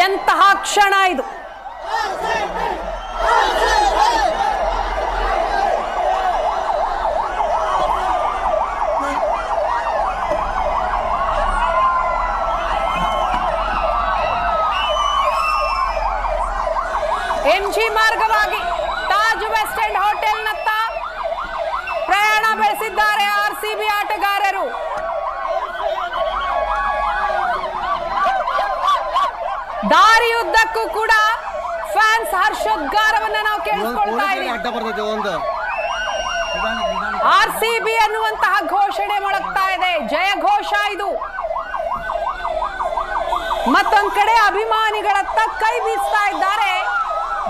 ಎಂತಹ ಕ್ಷಣ ಇದು. ಎಂಜಿ ಮಾರ್ಗವಾಗಿ ತಾಜ್ ವೆಸ್ಟ್ ಎಂಡ್ ಹೋಟೆಲ್ನತ್ತ ಪ್ರಯಾಣ ಬೆಳೆಸಿದ್ದಾರೆ ಆರ್ಸಿಬಿ ಆಟಗಾರರು. ದಾರಿಯುದ್ದಕ್ಕೂ ಕೂಡ ಫ್ಯಾನ್ಸ್ ಹರ್ಷೋದ್ಗಾರವನ್ನ ನಾವು ಕೇಳಿಸ್ಕೊಳ್ತಾ ಇದ್ದೀವಿ. ಆರ್ಸಿಬಿ ಅನ್ನುವಂತಹ ಘೋಷಣೆ ಮೊಳಗ್ತಾ ಇದೆ, ಜಯ ಘೋಷ ಇದು. ಮತ್ತೊಂದ್ ಕಡೆ ಅಭಿಮಾನಿಗಳತ್ತ ಕೈ ಬೀಸ್ತಾ ಇದ್ದಾರೆ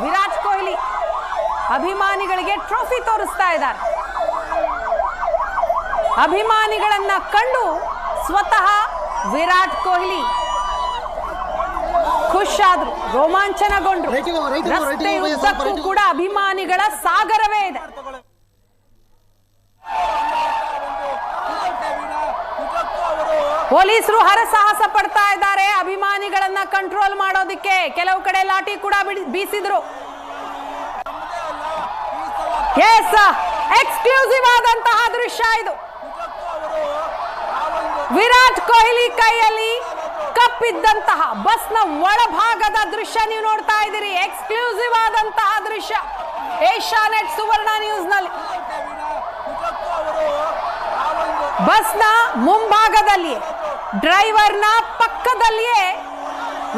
ವಿರಾಟ್ ಕೊಹ್ಲಿ. ಅಭಿಮಾನಿಗಳಿಗೆ ಟ್ರೋಫಿ ತೋರಿಸ್ತಾ ಇದ್ದಾರೆ. ಅಭಿಮಾನಿಗಳನ್ನ ಕಂಡು ಸ್ವತಃ ವಿರಾಟ್ ಕೊಹ್ಲಿ ಖುಷಾದ್ರು, ರೋಮಾಂಚನಗೊಂಡ್ರು. ರಸ್ತೆಯುದ್ದಕ್ಕೂ ಕೂಡ ಅಭಿಮಾನಿಗಳ ಸಾಗರವೇ ಇದೆ. ಪೊಲೀಸರು ಹರಸಾಹಸ ಪಡ್ತಾ ಇದ್ದಾರೆ ಅಭಿಮಾನಿಗಳನ್ನ ಕಂಟ್ರೋಲ್ ಮಾಡೋದಿಕ್ಕೆ. ಕೆಲವು ಕಡೆ ಲಾಠಿ ಕೂಡ ಬೀಸಿದ್ರು. ಎಕ್ಸ್ಕ್ಲೂಸಿವ್ ಆದಂತಹ ದೃಶ್ಯ ಇದು. ವಿರಾಟ್ ಕೊಹ್ಲಿ ಕೈಯಲ್ಲಿ ಕಪ್ಪಿದ್ದಂತಹ ಬಸ್ನ ಒಳಭಾಗದ ದೃಶ್ಯ ನೀವು ನೋಡ್ತಾ ಇದ್ದೀರಿ. ಎಕ್ಸ್ಕ್ಲೂಸಿವ್ ಆದಂತಹ ದೃಶ್ಯ ಏಷ್ಯಾನೆಟ್ ಸುವರ್ಣ ನ್ಯೂಸ್ ನಲ್ಲಿ. ಬಸ್ನ ಮುಂಭಾಗದಲ್ಲಿಯೇ ಡ್ರೈವರ್ನ ಪಕ್ಕದಲ್ಲಿಯೇ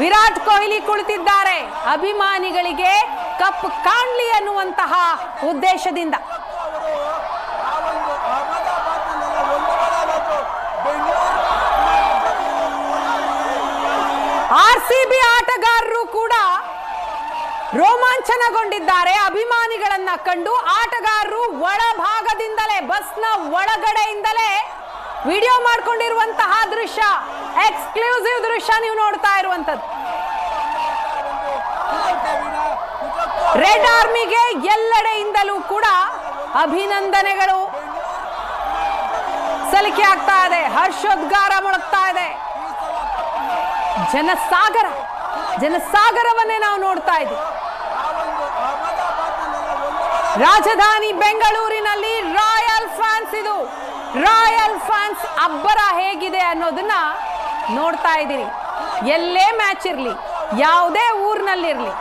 ವಿರಾಟ್ ಕೊಹ್ಲಿ ಕುಳಿತಿದ್ದಾರೆ. ಅಭಿಮಾನಿಗಳಿಗೆ ಕಪ್ ಕಾಣ್ಲಿ ಅನ್ನುವಂತಹ ಉದ್ದೇಶದಿಂದ. ಆರ್ಸಿಬಿ ಆಟಗಾರರು ಕೂಡ ರೋಮಾಂಚನಗೊಂಡಿದ್ದಾರೆ ಅಭಿಮಾನಿಗಳನ್ನ ಕಂಡು. ಆಟಗಾರರು ಒಳಭಾಗದಿಂದಲೇ ಬಸ್ನ ಒಳಗಡೆಯಿಂದಲೇ ವಿಡಿಯೋ ಮಾಡಿಕೊಂಡಿರುವಂತಹ ದೃಶ್ಯ, ಎಕ್ಸ್ಕ್ಲೂಸಿವ್ ದೃಶ್ಯ ನೀವು ನೋಡ್ತಾ ಇರುವಂತದ್ದು. ರೆಡ್ ಆರ್ಮಿಗೆ ಎಲ್ಲೆಡೆಯಿಂದಲೂ ಕೂಡ ಅಭಿನಂದನೆಗಳು ಸಲಿಕೆ ಆಗ್ತಾ ಇದೆ, ಹರ್ಷೋದ್ಗಾರ ಮೊಳಗ್ತಾ ಇದೆ. ಜನಸಾಗರವನ್ನೇ ನಾವು ನೋಡ್ತಾ ಇದ್ದೀವಿ. ರಾಜಧಾನಿ ಬೆಂಗಳೂರಿನಲ್ಲಿ ರಾಯಲ್ ಫ್ಯಾನ್ಸ್ ಇದು. ರಾಯಲ್ ಫ್ಯಾನ್ಸ್ ಅಬ್ಬರ ಹೇಗಿದೆ ಅನ್ನೋದನ್ನ ನೋಡ್ತಾ ಇದ್ದೀರಿ. ಎಲ್ಲೇ ಮ್ಯಾಚ್ ಇರ್ಲಿ, ಯಾವುದೇ ಊರಿನಲ್ಲಿರ್ಲಿ,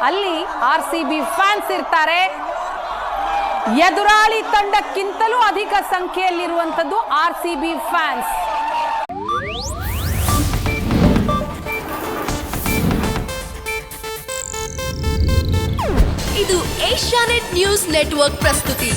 ಅಲ್ಲಿ ಆರ್ಸಿಬಿ ಫ್ಯಾನ್ಸ್ ಇರ್ತಾರೆ. ಎದುರಾಳಿ ತಂಡಕ್ಕಿಂತಲೂ ಅಧಿಕ ಸಂಖ್ಯೆಯಲ್ಲಿರುವಂತದ್ದು ಆರ್ಸಿಬಿ ಫ್ಯಾನ್ಸ್. ಇದು ಏಷ್ಯಾನೆಟ್ ನ್ಯೂಸ್ ನೆಟ್ವರ್ಕ್ ಪ್ರಸ್ತುತಿ.